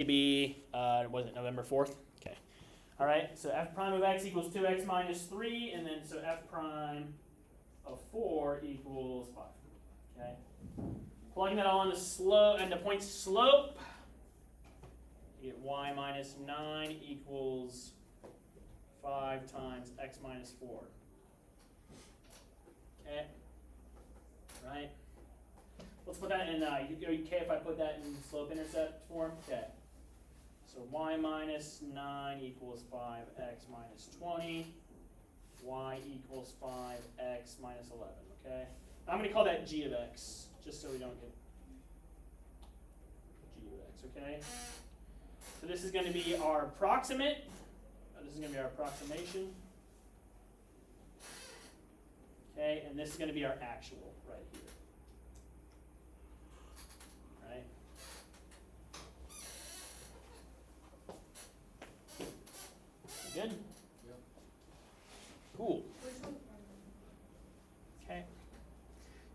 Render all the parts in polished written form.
AB, was it November 4th? Okay. All right, so f prime of x equals 2x minus 3, and then so f prime of 4 equals 5. Okay. Plugging that all into slope and the point slope, you get y minus 9 equals 5 times x minus 4. Okay. Right. Let's put that in. Are you okay if I put that in slope intercept form? Okay. So y minus 9 equals 5x minus 20. Y equals 5x minus 11. Okay. I'm going to call that g of x, just so we don't get g of x. Okay. So this is going to be our approximate. This is going to be our approximation. Okay, and this is going to be our actual right here. Right. Good? Yep. Cool. Okay.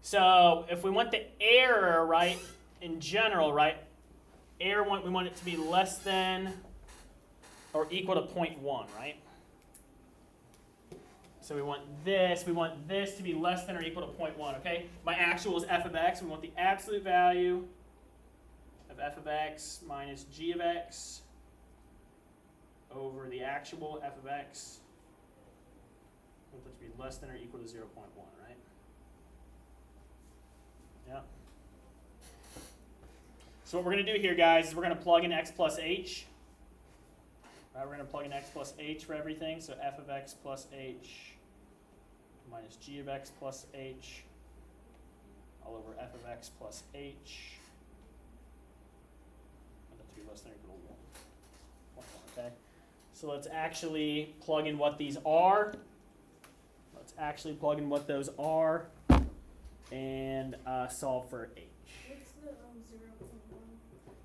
So if we want the error, right, in general, right, error we want it to be less than or equal to 0.1, right? So we want this to be less than or equal to 0.1, okay? My actual is f of x. We want the absolute value of f of x minus g of x over the actual f of x. We want that to be less than or equal to 0.1, right? Yeah. So what we're going to do here, guys, is we're going to plug in x plus h. Right, we're going to plug in x plus h for everything. So f of x plus h minus g of x plus h all over f of x plus h. I want that to be less than or equal to 1. Okay. So let's actually plug in what these are. Let's actually plug in what those are and solve for h. What's the 0.1?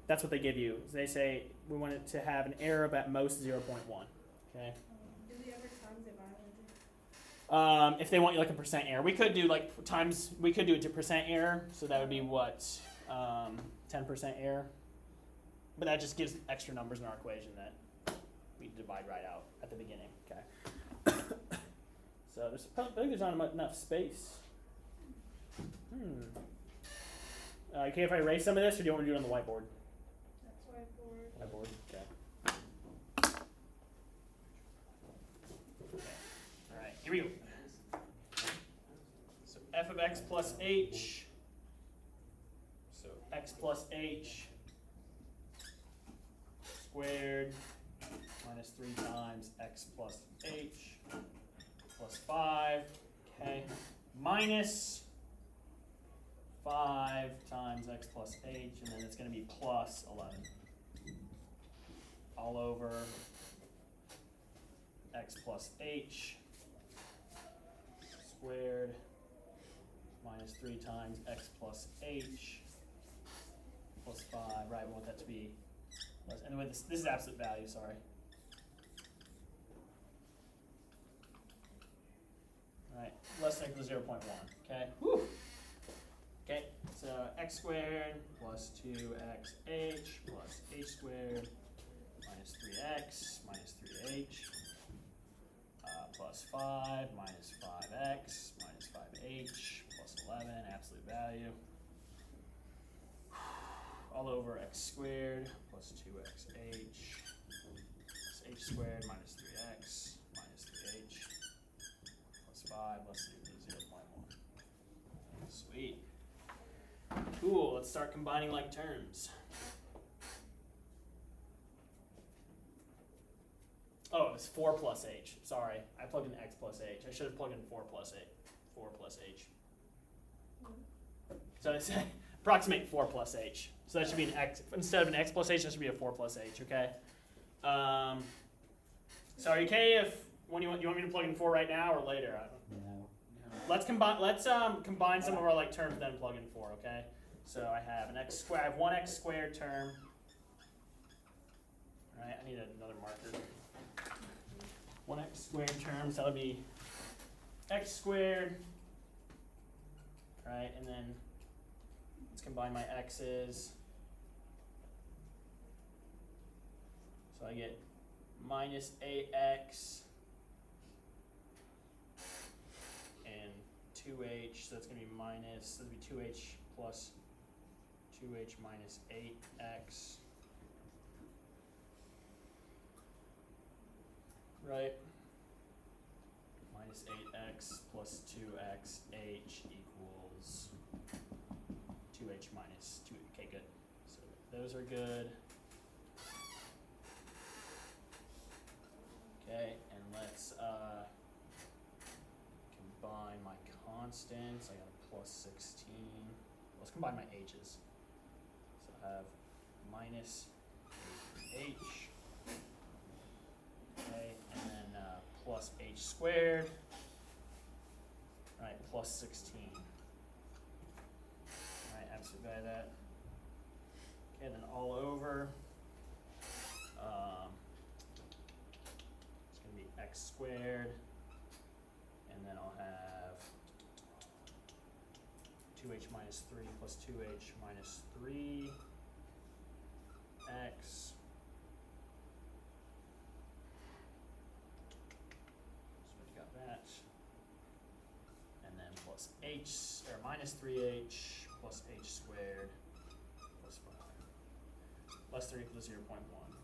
That's what they give you. They say we want it to have an error of at most 0.1. Okay. Do the other times they violated? If they want you like a percent error, we could do like times. We could do it to percent error, so that would be what 10% error. But that just gives extra numbers in our equation that we divide right out at the beginning. Okay. So I think there's not enough space. Okay, if I erase some of this, or do you want me to do it on the whiteboard? That's whiteboard. Whiteboard. Okay. All right. Here we go. So f of x plus h. So x plus h squared minus 3 times x plus h plus 5. Okay. Minus 5 times x plus h, and then it's going to be plus 11 all over x plus h squared minus 3 times x plus h plus 5. Right, we want that to be less. Anyway, this is absolute value, sorry. All right, less than or equal to 0.1, okay? Whew. Okay, so x squared plus 2xh plus h squared minus 3x minus 3h plus 5 minus 5x minus 5h plus 11, absolute value, all over x squared plus 2xh plus h squared minus 3x minus 3h plus 5 less than or equal to 0.1. Sweet. Cool, let's start combining like terms. Oh, it was 4 plus h. Sorry, I plugged in x plus h. I should have plugged in 4 plus h. 4 plus h. So it's approximate 4 plus h. So that should be an x. Instead of an x plus h, that should be a 4 plus h, okay? So are you okay if, when you want me to plug in 4 right now or later? I don't know. Let's combine some of our like terms, then plug in 4, okay? So I have an x squared. I have one x squared term. All right, I need another marker. One x squared term, so that would be x squared. All right, and then let's combine my x's. So I get minus 8x and 2h, so that's going to be minus, that'll be 2h plus 2h minus 8x. Right? Minus 8x plus 2x h equals 2h minus 2. Okay, good. So those are good. Okay, and let's combine my constants. I got a plus 16. Let's combine my h's. So I have minus h. Okay, and then plus h squared. Right, plus 16. Right, absolute value of that. Okay, then all over. It's going to be x squared. And then I'll have 2h minus 3 plus 2h minus 3 x. So we got that. And then plus h, or minus 3h plus h squared plus 5. Less 3 equals 0.1.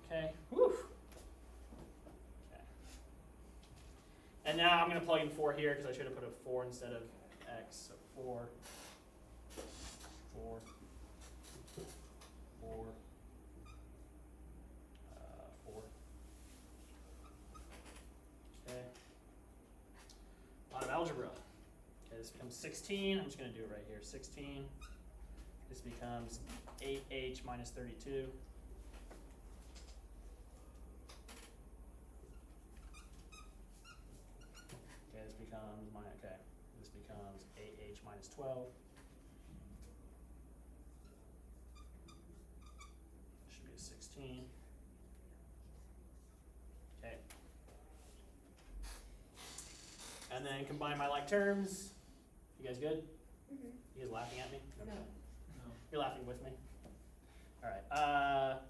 Okay. Whew. Okay. And now I'm going to plug in 4 here because I should have put a 4 instead of x. So 4, 4, 4, 4. Okay. A lot of algebra. Okay, this becomes 16. I'm just going to do it right here. 16. This becomes 8h minus 32. Okay, this becomes this becomes 8h minus 12. Should be a 16. Okay. And then combine my like terms. You guys good? Mm-hmm. You guys laughing at me? No. You're laughing with me? Alright,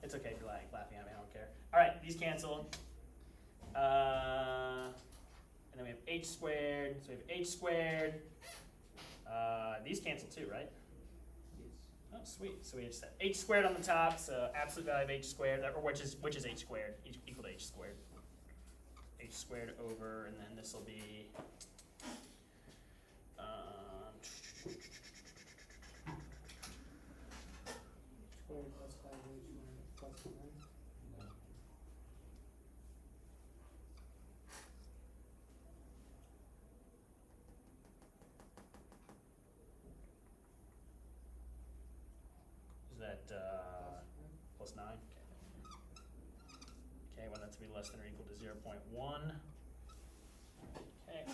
it's okay if you're laughing at me, I don't care. Alright, these cancel. And then we have h squared, so we have h squared. These cancel too, right? Yes. Oh, sweet. So we just have h squared on the top, so absolute value of h squared, or which is h squared, equal to h squared. H squared over, and then this will be Squared plus 5h minus plus 9. No. is that plus 9? Okay, want that to be less than or equal to 0.1. Okay.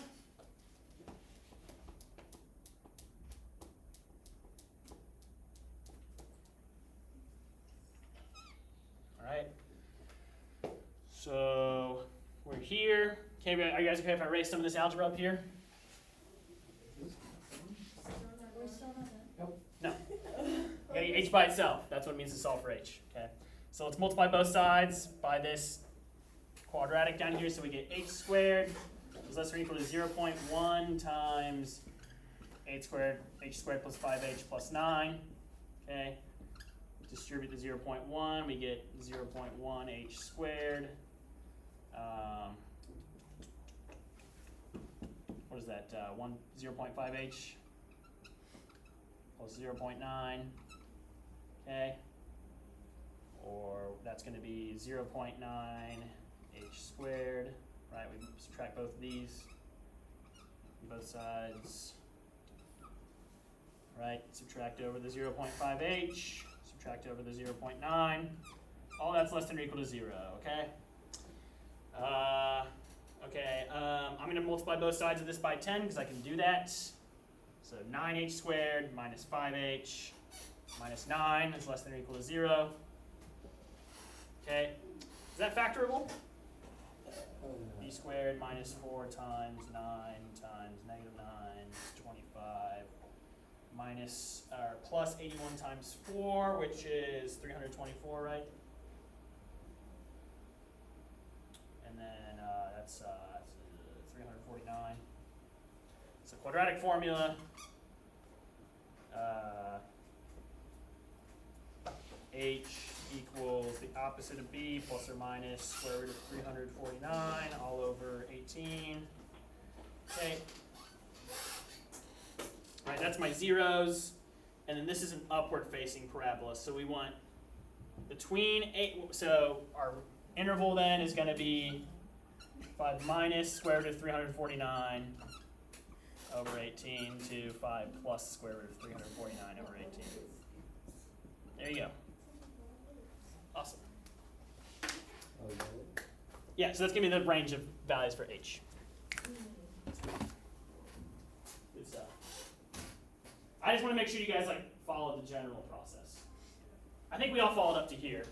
All right. So we're here. Okay, are you guys okay if I erase some of this algebra up here? We're still not done. No. I gotta get h by itself. That's what it means to solve for h. Okay. So let's multiply both sides by this quadratic down here. So we get h squared is less than or equal to 0.1 times h squared plus 5h plus 9. Okay. Distribute the 0.1. We get 0.1 h squared. What is that? 0.5 h plus 0.9. Okay. Or that's going to be 0.9 h squared. Right, we subtract both of these, both sides. Right, subtract over the 0.5 h, subtract over the 0.9. All that's less than or equal to 0, okay? I'm going to multiply both sides of this by 10 because I can do that. So 9h squared minus 5h minus 9 is less than or equal to 0. Okay, is that factorable? B squared minus 4 times 9 times negative 9 is 25 minus, or plus 81 times 4, which is 324, right? that's 349. So quadratic formula. H equals the opposite of B plus or minus square root of 349 all over 18. Okay. All right, that's my zeros. And then this is an upward facing parabola. So we want between 8, so our interval then is going to be 5 minus square root of 349 over 18 to 5 plus square root of 349 over 18. There you go. Awesome. Yeah, so that's going to be the range of values for H. Good stuff. I just want to make sure you guys follow the general process. I think we all followed up to here,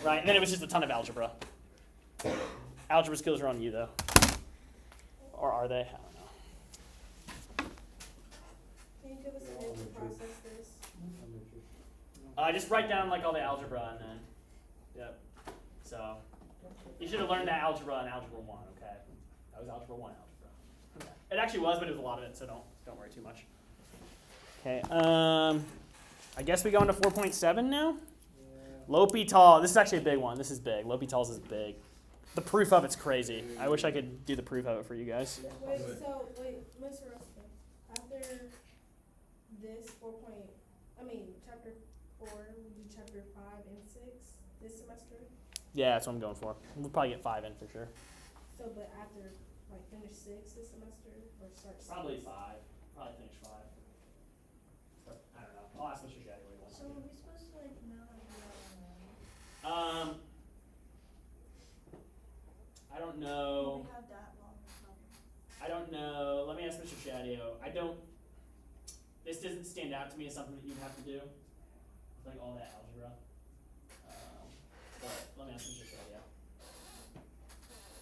right? And then it was just a ton of algebra. Algebra skills are on you, though. Or are they? I don't know. Can you give us a way to process this? Just write down all the algebra and then, yep. So you should have learned that algebra in Algebra 1, okay? That was Algebra 1 algebra. It actually was, but it was a lot of it, so don't worry too much. Okay, I guess we go into 4.7 now? L'Hôpital, this is actually a big one. This is big. L'Hôpital's is big. The proof of it's crazy. I wish I could do the proof of it for you guys. Wait, Mr. Ruskin, after this chapter 4, we do chapter 5 and 6 this semester? Yeah, that's what I'm going for. We'll probably get 5 in for sure. So, but after, finish 6 this semester, or start 6? Probably 5. Probably finish 5. But I don't know. I'll ask Mr. Shaddy what he wants So to are do. we supposed to know how to do that I online? don't know. We have that long or something. I don't know. Let me ask Mr. Shadio. This doesn't stand out to me as something that you'd have to do. All that algebra. But let me ask Mr. Shadio.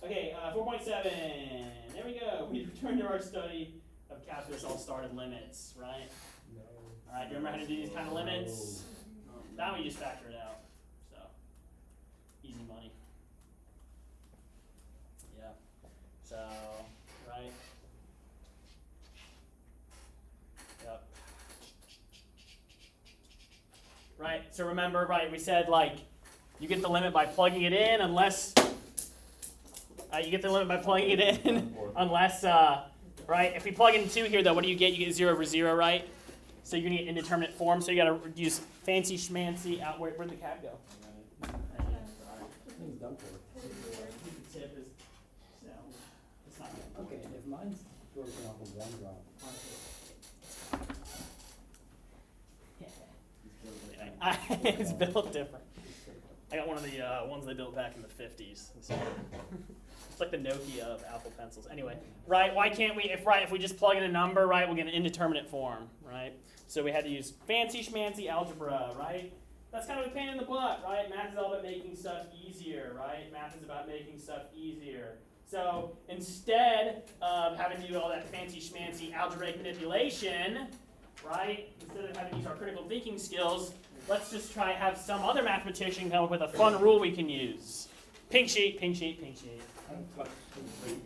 Okay, 4.7. There we go. We return to our study of calculus all started limits, right? No. All right, do you remember how to do these kind of limits? Now we just factor it out. So, easy money. Yeah. So, right. Yep. Right, so remember, right, we said you get the limit by plugging it in unless, you get the limit by plugging it in unless, right, if we plug in 2 here though, what do you get? You get 0 over 0, right? So you're going to get indeterminate form, so you got to use fancy schmancy out. Where'd the cat go? Thing's done for. The tip is, so, it's not good. Okay, if mine's broken off of one drop. It's built different. I got one of the ones they built back in the 50s. So it's like the Nokia of Apple pencils. Anyway, right? Why can't we? If we just plug in a number, right, we'll get an indeterminate form, right? So we had to use fancy schmancy algebra, right? That's kind of a pain in the butt, right? Math is all about making stuff easier, right? Math is about making stuff easier. So instead of having to do all that fancy schmancy algebraic manipulation, right? Instead of having to use our critical thinking skills, let's just try have some other mathematician come up with a fun rule we can use. Pink sheet, pink sheet, pink sheet. I love a pink sheets.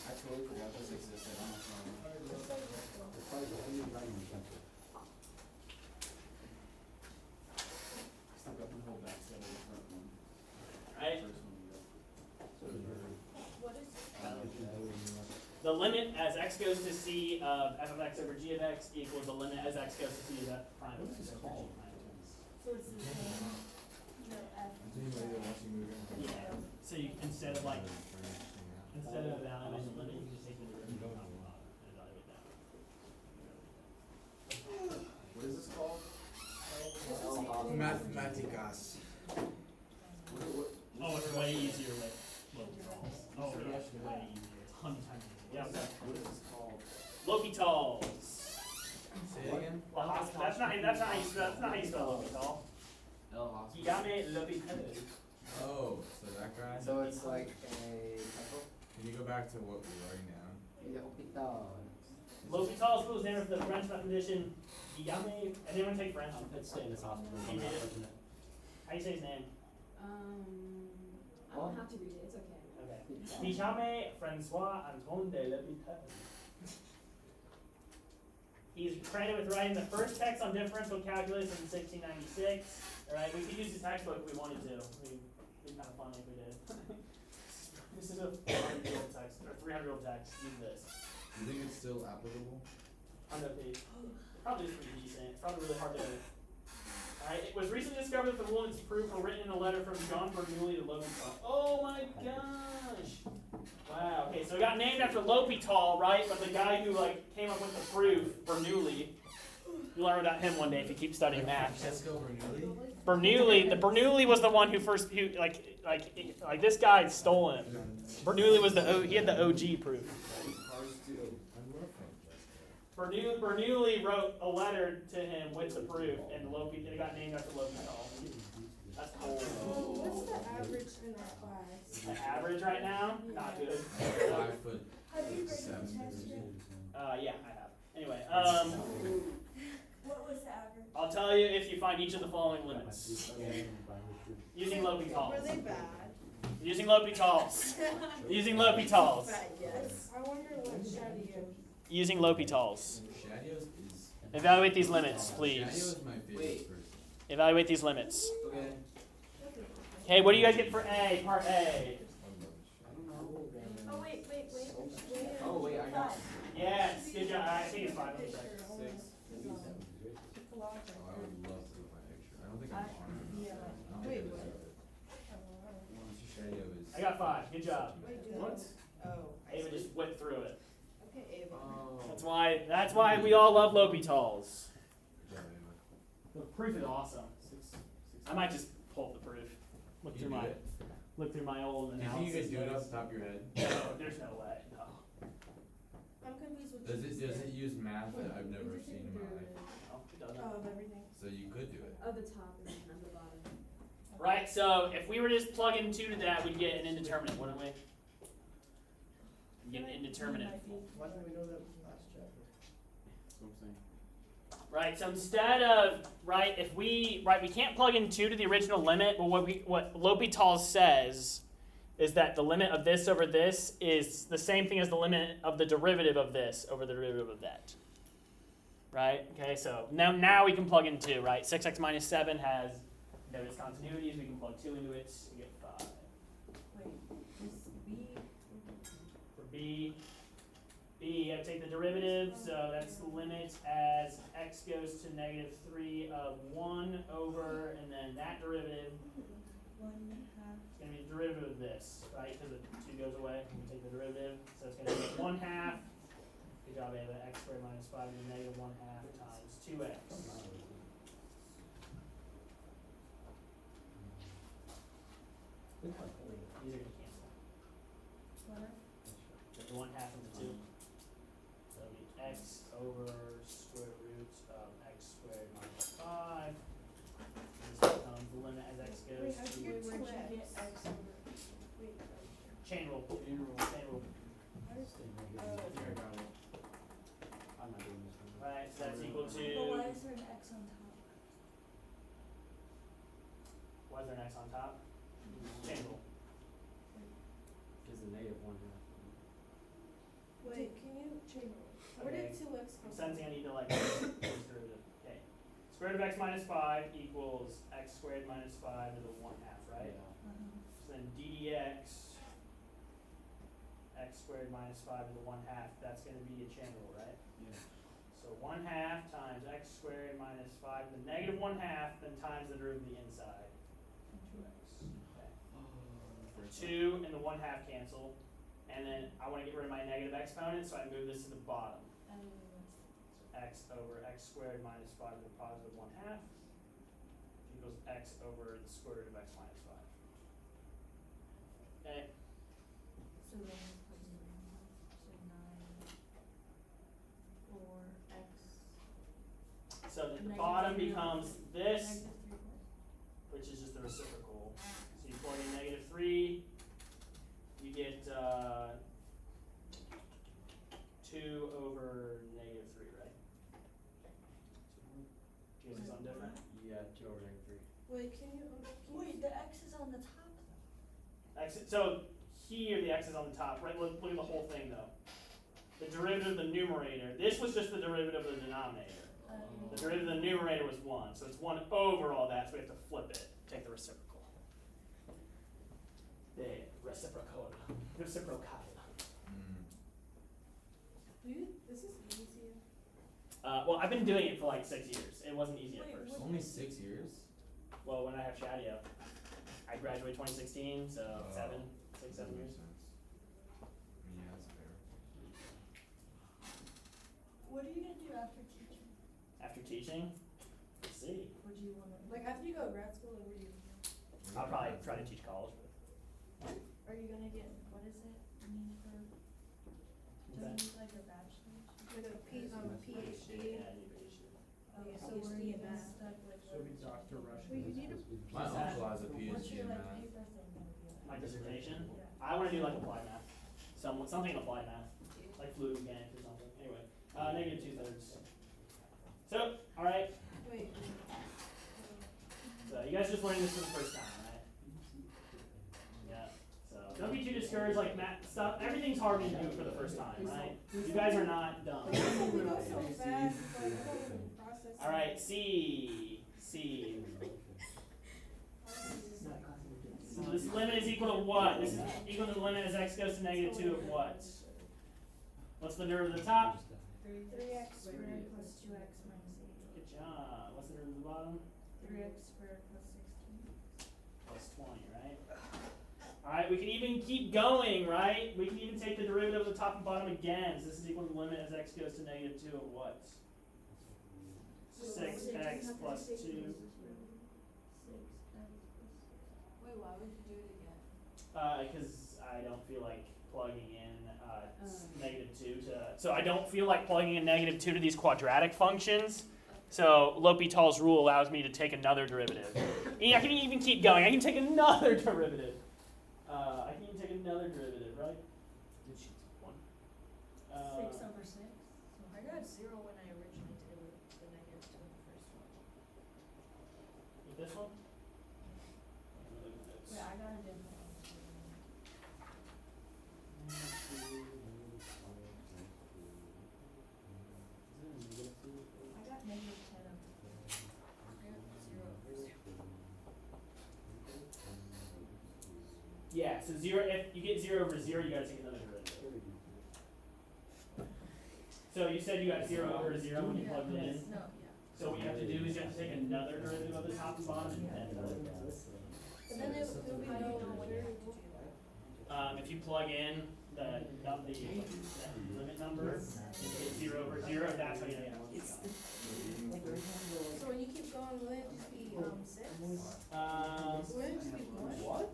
I totally forgot this existed on my phone. It's so useful. It's probably the only writing utensil. Still got the whole back set of the front one. Right? First one we got. So you're. What is The limit as x goes to c of f of x over g of x equals the limit as x goes to c of f prime of x over g prime of x. So it's the same. No, F. Anybody that wants to move in? Yeah. So you, instead of evaluating the limit, you just take the derivative of top and bottom and evaluate that. What is this called? Mathematicas. Oh, it's way easier with L'Hôpitals. Oh, yeah, it's way easier. It's 100 times easier. Yeah, okay. What is this called? L'Hôpitals. Say it again. That's not how you spell L'Hôpital. L hospital. Yame L'Hôpital. Oh, so that guy? So it's like a typo? Can you go back to what we write now? L'Hôpital school is named after the French mathematician Yame. Anyone take French? I'd stay in this hospital. He did. How do you say his name? I don't have to read it, it's okay. Okay. Si jamais Francois Antoine de l'Hôpital. He's credited with writing the first text on differential calculus in 1696. Alright, we could use his textbook if we wanted to. It'd be kind of funny if we did. This is a 400-year-old text, or 300-year-old text. Use this. You think it's still applicable? 100 page. Probably is pretty decent. It's probably really hard to. Alright, it was recently discovered that the rule and its proof were written in a letter from John Bernoulli to L'Hopital. Oh my gosh! Wow. Okay, so it got named after L'Hopital, right? But the guy who came up with the proof, Bernoulli. You'll learn about him one day if you keep studying math. Francesco Bernoulli? Bernoulli. The Bernoulli was the one who first, this guy stole him. Bernoulli was he had the OG proof. Bernoulli wrote a letter to him with the proof, and it got named after L'Hopital. That's cool. What's the average in our class? The average right now, not good. 5 foot Have you graded the 7 test meters. yet? Yeah, I have. Anyway, What was the average? I'll tell you if you find each of the following limits. Using L'Hopitals. Were they bad? Using L'Hopitals. Using L'Hopitals. Bad, yes. I wonder what Shadio. Using L'Hopitals. Shadios is. Evaluate these limits, Shadio please. is my favorite person. Evaluate these limits. Okay. Okay, what do you guys get for A, part A? I don't know. Oh, wait. Oh, wait, I got Yes, good job. I think it's 5. Let me check. 6. Oh, I would love to do my picture. I don't think I'm on it. Yeah. I don't Wait, think what? Shadio is. I got 5. Good job. What? Oh. Ava just whipped through it. Okay, Ava. Oh. That's why we all love L'Hopitals. Good job, Ava. The proof is awesome. I might just pull up the proof. Look Can through you do my it? old Do you think analysis. you could do it off the top of your head? No, there's no way. No. I'm confused with Does it use math that I've never seen in my life? No, it doesn't. of everything. So you could do it. Of the top and then of the bottom. Right, so if we were to just plug in 2 to that, we'd get an indeterminate, wouldn't we? We'd get an indeterminate. Why didn't we know that was the last chapter? That's what I'm saying. Right, so instead of, if we can't plug in 2 to the original limit, but what L'Hopital says is that the limit of this over this is the same thing as the limit of the derivative of this over the derivative of that. Right, okay, so now we can plug in 2, right? 6x minus 7 has no discontinuities, we can plug 2 into it, we get 5. Wait, is B? For B, you gotta take the derivative, so that's the limit as x goes to -3 of 1 over, and then that derivative is gonna be the derivative of this, right? Because the 2 goes away, we take the derivative, so it's gonna be 1/2. Good job, Ava. X squared minus 5 is -1/2 times 2x. These are gonna cancel. Get the 1/2 into 2. So it'll be x over square root of x squared minus 5. This becomes the limit as x goes Wait, I to figured Where'd you 2x. get X over? Wait, chain rule. Chain rule. Here, I got it. I'm not doing this one. Right, so that's equal to. is there an X on top? Why is there an x on top? Chain rule. Is the -1/2. Wait, can you change? Where did 2x I'm come from? sensing I need to this derivative. Okay. Square root of x minus 5 equals x squared minus 5 to the 1/2, right? Yeah. So then ddx x squared minus 5 to the 1/2, that's going to be a chain rule, right? Yeah. So 1/2 times x squared minus 5 to the -1/2, then times the derivative of the inside. 2x. Okay. 2 and the 1/2 cancel. And then I want to get rid of my negative exponent, so I move this to the bottom. So x over x squared minus 5 to the positive 1/2 equals x over the square root of x minus 5. Okay. So then put 9, so 9, 4x. So that the Negative bottom 3. becomes this, -3. which is just the reciprocal. So you plug in -3, you get 2 over -3, right? Do you see something different? Yeah, 2 over -3. Wait, can you? Wait, the X is on the top though. X, so here the x is on the top, right? Look at the whole thing though. The derivative of the numerator, this was just the derivative of the denominator. The derivative of the numerator was 1, so it's 1 over all that, so we have to flip it, take the reciprocal. The reciprocal. Reciprocal. This is easy to you. Well, I've been doing it for like 6 years. It wasn't easy at first. Only 6 years? Well, when I have Shadio, I graduated 2016, so 7 years. Makes sense. Yeah, that's fair. What are you gonna do after teaching? After teaching, let's see. Or do you wanna, Like after you go to grad school, like where do you? I'll probably try to teach college. are you gonna get, what is it, you need for, do you need like a bachelor's? Like a PhD. Yeah, I need a PhD. Oh, Yeah, so where are PhD you in gonna math. stuck with? So be Dr. Rush. Well, you need a My uncle has a What's PhD your in like math. paper thing gonna be like? My dissertation. Yeah. I want to do like applied math. Something in applied math, like fluid mechanics or something. Anyway, negative 2/3. So, all right. wait. So you guys just learning this for the first time, right? Yeah. So don't be too discouraged. Like math stuff, everything's hard to do for the first time, right? You guys are not dumb. Like, it's like we go so fast, it's like I don't even process. All right. C. So this limit is equal to what? This is equal to the limit as x goes to negative 2 of what? What's the derivative of the top? 3x squared plus 2x minus 8. Good job. What's the derivative of the bottom? 3x squared plus 16. Plus 20, right? Alright, we can even keep going, right? We can even take the derivative of the top and bottom again. So this is equal to the limit as x goes to negative 2 of what? 6x plus 2. Wait, why would you do it again? Because I don't feel like plugging in negative 2 to... So I don't feel like plugging in negative 2 to these quadratic functions. So L'Hopital's rule allows me to take another derivative. I can even keep going. I can take another derivative. Right? One. 6 over 6. So I got 0 when I originally did it with the negative 2 in the first one. With this one? Wait, I got a different one. I got negative 10 over 4. I got 0 over 0. Yeah, so 0, if you get 0 over 0, you gotta take another derivative. So you said you got 0 over 0 when you plugged it in. No, yeah. So what you have to do is you have to take another derivative of the top and bottom and then another. But then it'll be no variable. If you plug in the limit number, you get 0 over 0, that's how you know. So when you keep going, will it just be 6? Will it just be 1? What?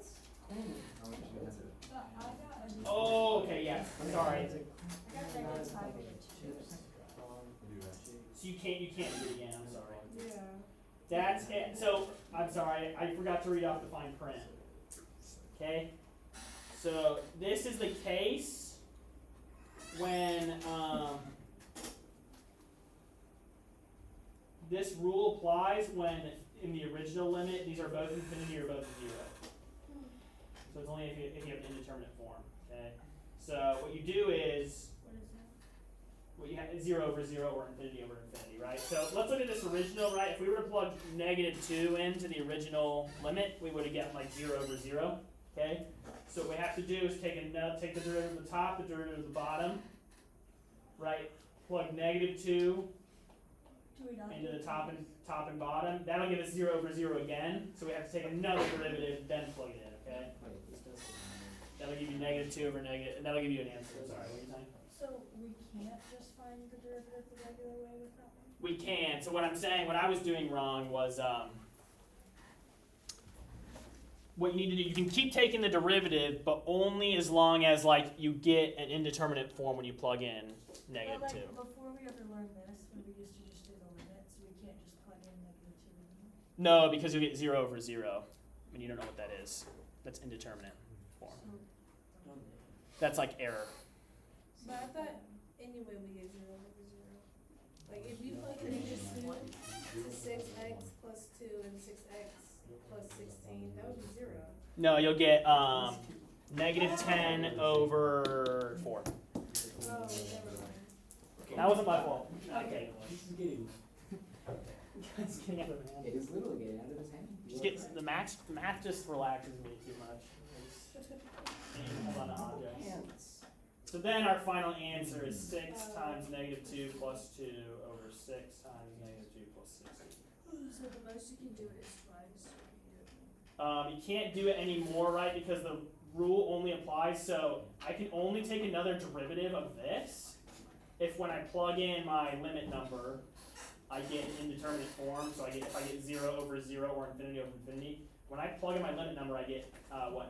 But I got a Oh, okay, yeah, sorry. I got negative 5 over 2. So you can't do it again, I'm sorry. Yeah. That's it. So, I'm sorry, I forgot to read off the fine print. Okay? So, this is the case when this rule applies when in the original limit, these are both infinity or both 0. So it's only if you have an indeterminate form. Okay? So what you do is What is that? well, you have 0 over 0 or infinity over infinity, right? So let's look at this original, right? If we were to plug negative 2 into the original limit, we would have gotten like 0 over 0, okay? So what we have to do is take the derivative of the top, the derivative of the bottom, right? Plug negative 2 Do we not into do the top and bottom. That'll give us 0 over 0 again, so we have to take another derivative, then plug it in, okay? That'll give you negative 2 over negative, and that'll give you an answer. Sorry, what are you saying? So we can't just find the derivative the regular way with that one? We can. So what I'm saying, what I was doing wrong was what you need to do, you can keep taking the derivative, but only as long as like you get an indeterminate form when you plug in negative But 2. like before we ever learned this, when we used to just do the limit, so we can't just plug in negative 2 anymore? No, because you'll get 0 over 0, and you don't know what that is. That's indeterminate form. So That's like error. But I thought anyway we get 0 over 0. Like if you plug in negative 2 to 6x plus 2 and 6x plus 16, that would be 0. No, you'll get negative 10 over 4. Oh, never mind. That wasn't my fault. Okay. This is getting, It's getting out of hand. it is literally getting out of his hand. Just get the math just relaxes me too much. Hold on to objects. Hands. So then our final answer is 6 times negative 2 plus 2 over 6 times negative 2 plus 6. So the most you can do it is twice. You can't do it anymore, right? Because the rule only applies. So I can only take another derivative of this if when I plug in my limit number, I get an indeterminate form. So if I get 0 over 0 or infinity over infinity. When I plug in my limit number, I get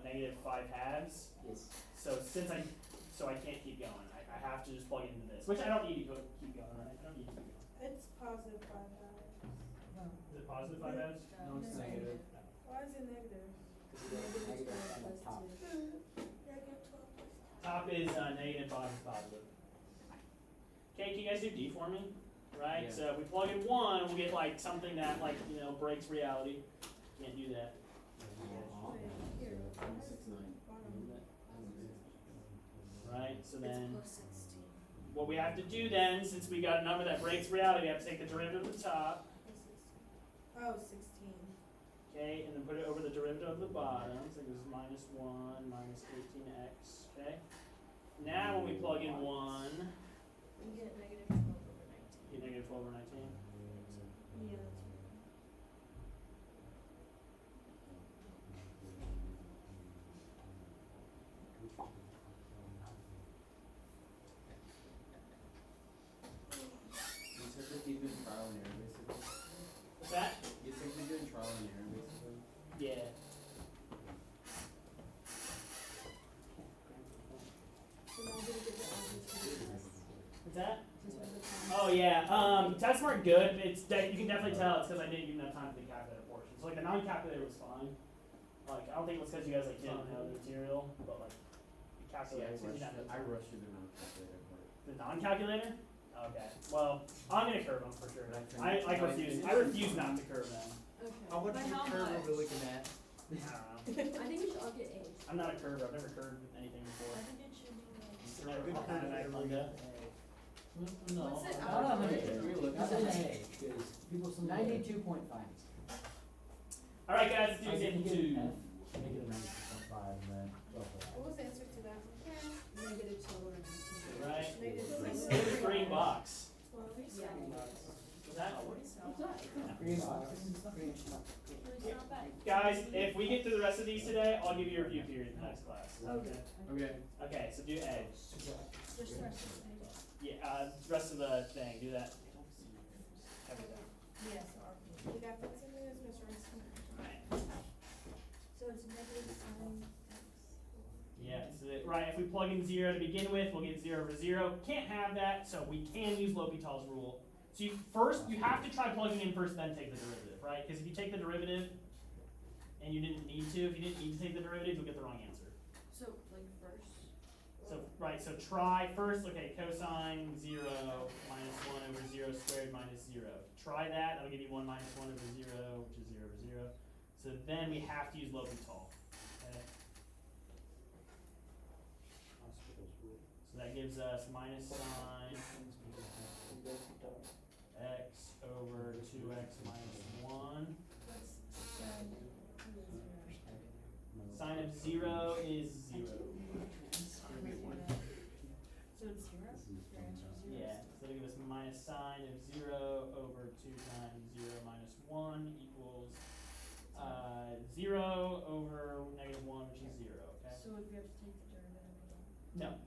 negative 5 halves. Yes. So I can't keep going. I have to just plug it into this, which I don't need to keep going, right? I don't need to keep going. It's positive 5 times. Is it positive 5 halves? No, it's negative. Why is it negative? Negative on the top. Negative 12. Top is negative, bottom is positive. Okay, can you guys do D for me? Right? Yeah. So if we plug in 1, we'll get like something that breaks reality. Can't do that. Here. 6, 9. Right? So It's then plus 16. what we have to do then, since we got a number that breaks reality, we have to take the derivative of the top, Oh, 16. okay, and then put it over the derivative of the bottom. So this is minus 1 minus 18x, okay? Now when we plug in 1, You get negative 12 over 19. get negative 12 over 19. Yeah, that's right. You typically doing trial and error, basically. What's that? You typically doing trial and error, basically. Yeah. So now we're gonna get the objects for the test. What's that? Since we're at the time. Oh yeah, tests weren't good. You can definitely tell it's because I didn't give enough time for the calculator portion. So like the non-calculator was fine. Like I don't think it was because you guys like didn't know the material, but like the calculator. I rushed through the non-calculator part. The non-calculator? Okay. Well, I'm gonna curve them for sure. I refuse. I refuse not to curve them. Okay. How much By of a how curve are much? we looking at? I don't know. I think we should all get A's. I'm not a curver. I've never curved anything I before. think it should be like. Never Good had an item like that. No. What's it Not out a of? hundred. Not an A. People 92.5. All right, guys. Let's do example 2. Negative 92.5 and then go for that. What was the answer to that one? Negative 12 over 19. Right. Negative This is green box. 12. Yeah. What's that? Green box. Green. It's not bad. Guys, if we get through the rest of these today, I'll give you a review period in the next class. Okay. Okay. Okay, so do A. Just the rest of the page. Yeah, rest of the thing, do that. Everything. Yes, our page. We got 15 minutes, Mr. Russell. Right. So it's negative sin x. Yeah, so right, if we plug in 0 to begin with, we'll get 0 over 0. Can't have that, so we can use L'Hopital's rule. So you have to try plugging in first, then take the derivative, right? Because if you take the derivative and you didn't need to, if you didn't need to take the derivative, you'll get the wrong answer. So, like, first. So, right, so try first, okay, cosine 0 minus 1 over 0 squared minus 0. Try that, that'll give you 1 minus 1 over 0, which is 0 over 0. So then we have to use L'Hopital, okay? So that gives us minus sine x over 2x minus 1. What's sin? Sine of 0 is 0. So it's 0? Your answer is 0? Yeah, so it'll give us minus sine of 0 over 2 times 0 minus 1 equals 0 over negative 1, which is 0, okay? So would we have to take the derivative again? No.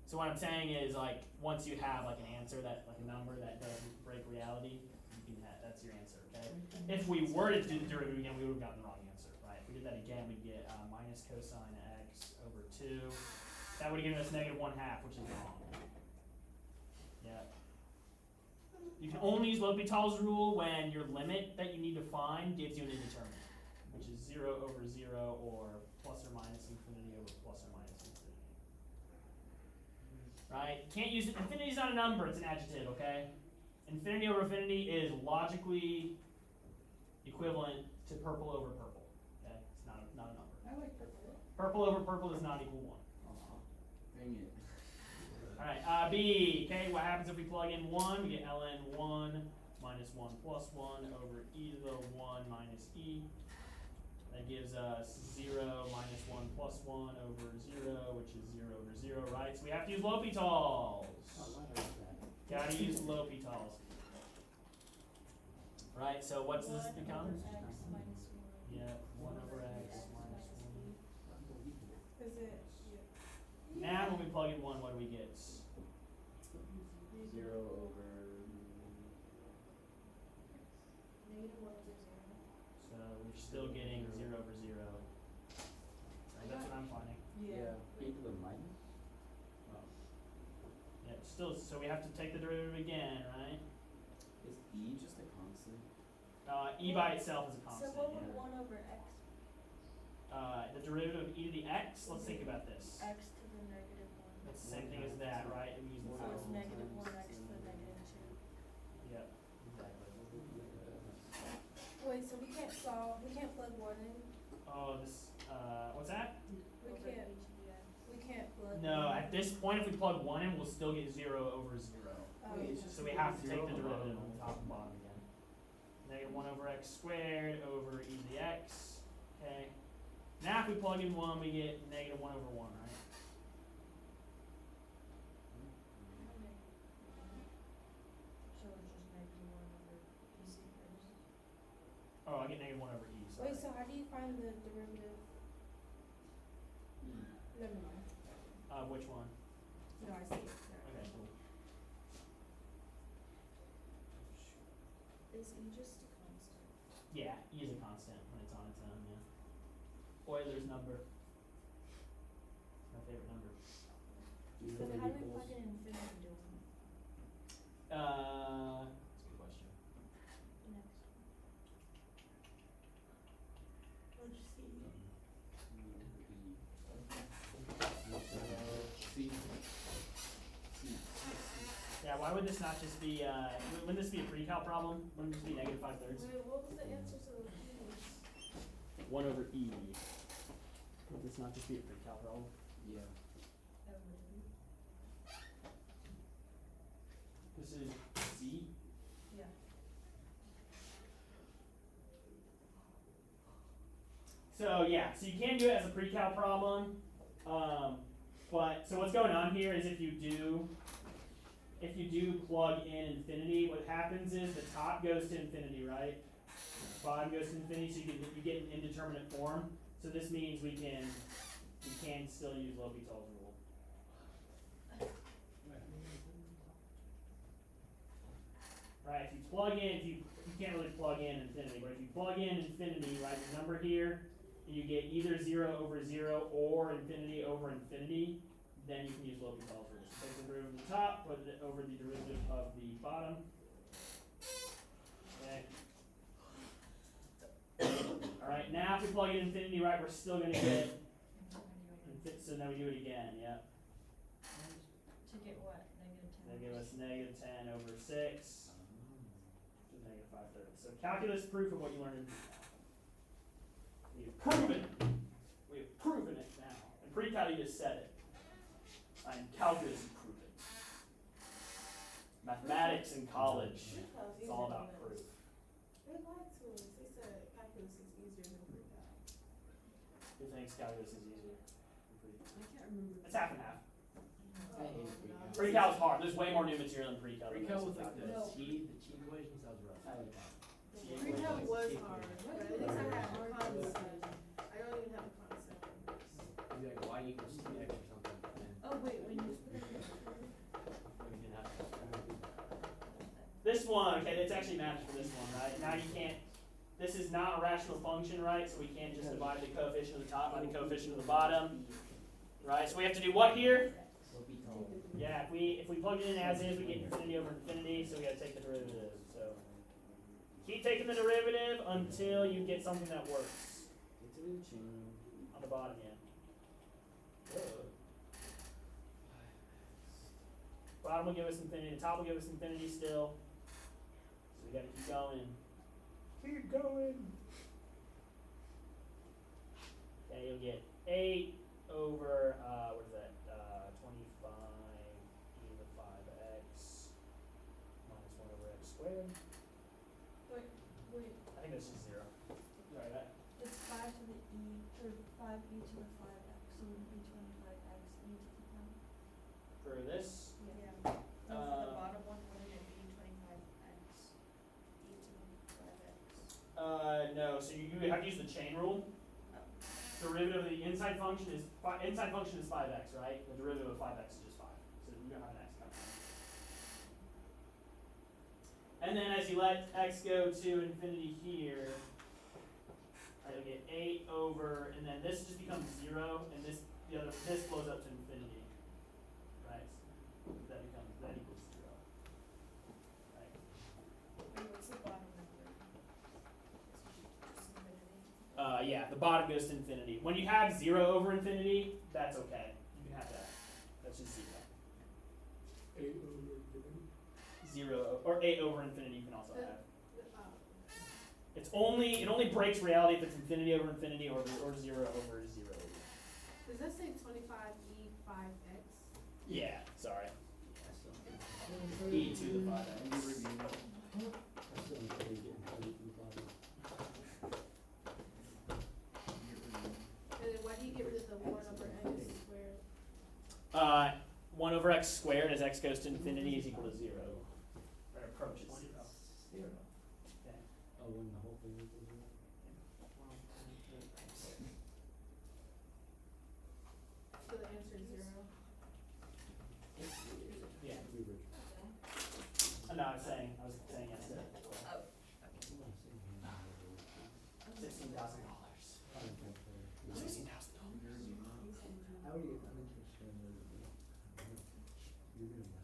So what I'm saying is like once you have like an answer that like a number that doesn't break reality, you can have, that's your answer, okay? If we were to do the derivative again, we would have gotten the wrong answer, right? If we did that again, we'd get minus cosine x over 2. That would have given us negative 1/2, which is wrong. Yeah. You can only use L'Hopital's rule when your limit that you need to find gives you an indeterminate, which is 0 over 0 or plus or minus infinity over plus or minus infinity. Right? Can't use it. Infinity is not a number, it's an adjective, okay? Infinity over infinity is logically equivalent to purple over purple. Okay? It's not a number. I like purple. Purple over purple does not equal 1. Aw, dang it. Alright, B. Okay, what happens if we plug in 1? We get ln 1 minus 1 plus 1 over e to the 1 minus e. That gives us 0 minus 1 plus 1 over 0, which is 0 over 0, right? So we have to use L'Hopital's. Oh, why did I do that? Gotta use L'Hopital's. Right, so what's this become? X minus 1. Yeah, 1 over x X minus e. 1. Unbelievable. Is it? Now when we plug in 1, what do we get? 0 over. Negative 1 over 0. So we're still getting 0 over 0. Right, that's what I'm finding. Yeah. E to the minus? Yeah, still, so we have to take the derivative again, right? Is E just a constant? E by itself is a So constant. what would Yeah. 1 over x, The derivative of e to the x, let's think about this. x to the negative 1? It's the same thing as that, right? We use the So it's formula. negative 1x to the negative 2. Yep, exactly. Wait, so we can't plug 1 in? Oh, this, what's that? We over can't, e to the x. we can't plug. No, one at this point, if we plug 1 in, we'll still get 0 over 0. Wait, it's just So we have to take the 0 derivative above. on the top and bottom again. Negative 1 over x squared over e to the x. Okay. Now if we plug in 1, we get negative 1 over 1, right? So it's just negative 1 over e squared. Oh, I get negative 1 over e. Sorry. Wait, so how do you find the derivative? Never mind. Which one? No, I see it. Never Okay, mind. cool. Is e just a constant? Yeah, e is a constant when it's on its own, yeah. Euler's number. It's my favorite number. So how do we plug in infinity to 1? That's a good question. Next. Or just c. Yeah, why would this not just be, wouldn't this be a pre-cal problem? Wouldn't this be negative 5/3? Wait, what was the answer to the keys? 1 over e. Would this not just be a pre-cal problem? Yeah. That would be. This is z. Yeah. So yeah, so you can do it as a pre-cal problem, but so what's going on here is if you do plug in infinity, what happens is the top goes to infinity, right? Bottom goes to infinity, so you get an indeterminate form. So this means we can still use L'Hopital's rule. Right, if you plug in, you can't really plug in infinity, but if you plug in infinity, right, the number here, and you get either 0 over 0 or infinity over infinity, then you can use L'Hopital's rule. So take the derivative of the top, put it over the derivative of the bottom. Okay. Alright, now if we plug in infinity, right, we're still going to get, so now we do it again, yeah. To get what? Negative 10. They give us negative 10 over 6, which is negative 5/3. So calculus proof of what you learned in pre-cal. We have proven it. We have proven it now. In pre-cal you just said it. In calculus you prove it. Mathematics in college, it's all about proof. They lied to us. They said calculus is easier than pre-cal. Who thinks calculus is easier than pre-cal? I can't remember. It's half and half. I hate pre-cal. Pre-cal is hard. There's way more new material than pre-cal. than Pre-cal there is with in like the calculus. cheat equation sounds rough. I like that. Pre-cal was hard, but at least I had a concept. I don't even have a concept. It'd be like y equals 2x or something. And Oh, wait, when you put it in the we didn't have This one, okay, that's actually matched for this one, right? Now you can't, this is not a rational function, right? So we can't just divide the coefficient of the top by the coefficient of the bottom, right? So we have to do what here? L'Hopital. Yeah, if we plug it in as is, we get infinity over infinity, so we gotta take the derivative, so. Keep taking the derivative until you get something that works. On the bottom, yeah. Bottom will give us infinity, the top will give us infinity still. So we gotta keep going. Keep going. Okay, you'll get 8 over, what is that, 25 e to the 5x minus 1 over x squared. Wait, I think that's just 0. Sorry, that. It's 5 to the e, or 5e to the 5x, so it would be 25x e to the 5. For this, Yeah. No, for the Uh, bottom one, wouldn't it be 25x e to the 5x? no, so you have to use the chain rule. Derivative of the inside function is 5x, right? The derivative of 5x is just 5. So you don't have an x coming. And then as you let x go to infinity here, right, you'll get 8 over, and then this just becomes 0, and this blows up to infinity, right? So that equals 0, right? Wait, what's the bottom number? Just infinity? Yeah, the bottom goes to infinity. When you have 0 over infinity, that's okay. You can have that. That's just 0. 0 or 8 over infinity you can also have. It only breaks reality if it's infinity over infinity or 0 over 0. does that say 25e 5x? Yeah, sorry. E to the 5x. And then why do you get rid of the 1 over x squared? 1 over x squared as x goes to infinity is equal to 0. Or approaches 0. Okay. Oh, when the whole thing equals 0? So the answer is 0. Yeah. Be rich. No, I was saying yes to $16,000. $16,000. How do you, I'm interested in you're gonna buy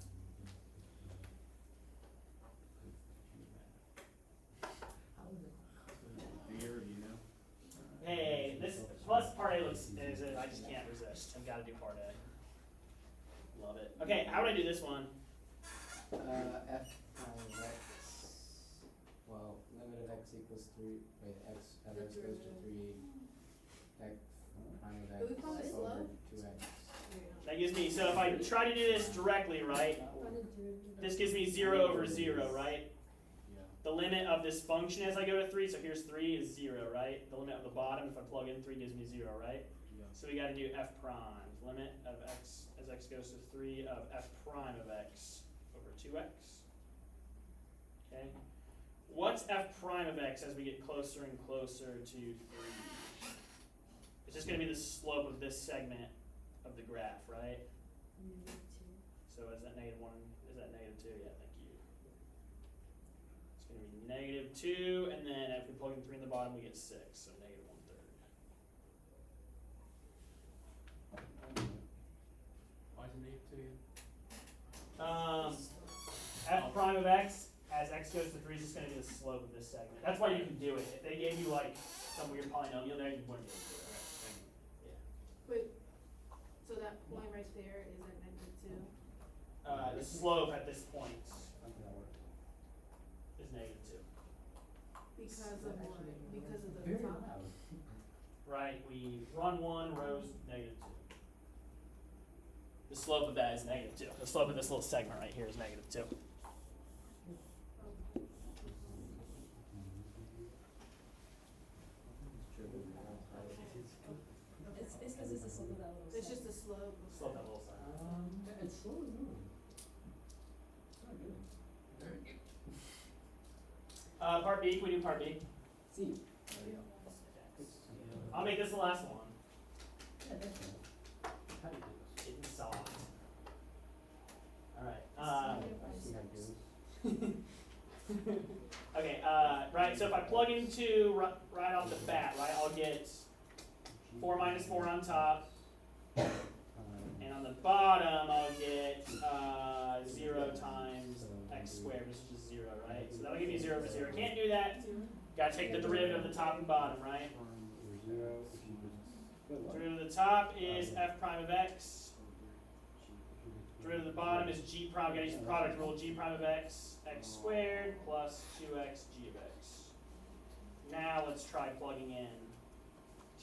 how is it? The year review now? Hey, this plus part A looks is it. I just can't resist. I've got to do part A. Love it. Okay, how would I do this one? F prime of x, well, limit of x equals 3, wait, x, as x goes to 3, x prime of Do we x call it over slope? 2x. That gives me, so if I try to do this directly, right, this gives me 0 over 0, right? Yeah. The limit of this function as I go to 3, so here's 3 is 0, right? The limit of the bottom, if I plug in 3, gives me 0, right? Yeah. So we got to do f prime. Limit of x as x goes to 3 of f prime of x over 2x. Okay. What's f prime of x as we get closer and closer to 3? It's just going to be the slope of this segment of the graph, right? So is that -1? Is that -2? Yeah, thank you. It's going to be -2, and then if we plug in 3 in the bottom, we get 6, so -1/3. Why is it -2? F prime of x as x goes to 3 is just going to be the slope of this segment. That's why you can do it. If they gave you like some weird polynomial there, you wouldn't be able to do it. Wait, so that point right there is at -2? The slope at this point How can that work? is -2. Because of what? Because of the Very top? loud. Right, we run 1, rows -2. The slope of that is -2. The slope of this little segment right here is -2. It's because it's the slope of that little It's side. just the slope. Slope of that little segment. It's slowly moving. It's not good. Part B, can we do part B? See. I'll make this the last one. Yeah, that's right. How do you do this? It's soft. Alright. I see how it goes. Okay, right, so if I plug into right off the bat, right, I'll get 4 minus 4 on top, and on the bottom I'll get 0 times x squared, which is just 0, right? So that'll give me 0 over 0. Can't do that. Gotta take the derivative of the top and bottom, right? Derivative of the top is f prime of x. Derivative of the bottom is g prime. Gotta use the product rule. G prime of x squared plus 2x g of x. Now let's try plugging in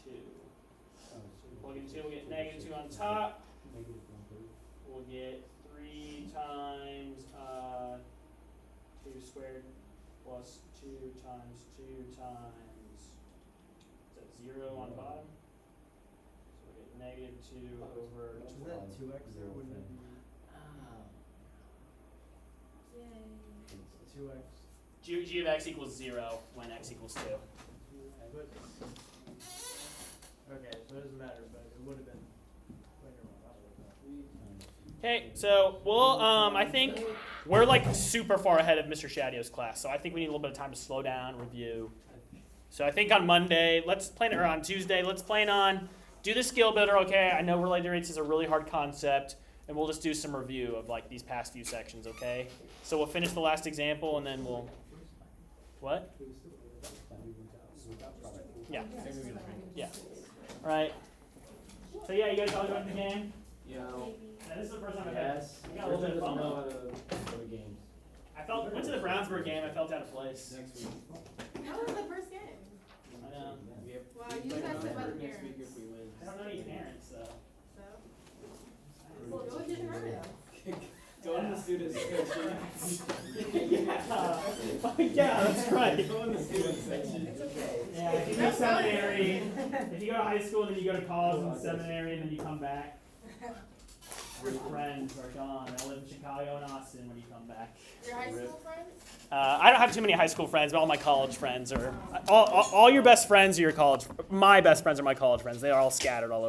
2. on top. Negative 1/3. We'll get 3 times 2 squared plus 2 times 2 times, is that 0 on the bottom? So we'll get negative 2 over. Was that 2x there? Wouldn't it be Ah. Yay. 2x? G of x equals 0 when x equals 2. But, okay, so it doesn't matter, but it would have been later on. Okay, so we'll, I think we're like super far ahead of Mr. Shadio's class, so I think we need a little bit of time to slow down, review. So I think on Monday, or on Tuesday, let's plan on, do the skill builder, okay? I know related rates is a really hard concept, and we'll just do some review of like these past few sections, okay? So we'll finish the last example, and then we'll, what? Yeah. Yeah. All right. So yeah, you guys all joined the game? Yeah. Yeah, this is the first time I've had. Yes. We got a little bit of fun. Know how to go to games. Went to the Brownsburg game. I felt out of place. Next week. That was the first game. I know. We have, Wow, we you play guys Brownsburg said about the next week parents. if we win. I don't know any parents, so. So. Well, go with different rodeo. Go in the student section. Yeah, that's right. Go in the student section. It's okay. Yeah, if you go to seminary, if you go to high school, then you go to college and seminary, and then you come back. Your friends are gone. I live in Chicago and Austin when you come back. Your high school friends? I don't have too many high school friends, but all my college friends are all your best friends are your college. My best friends are my college friends. They are all scattered all over.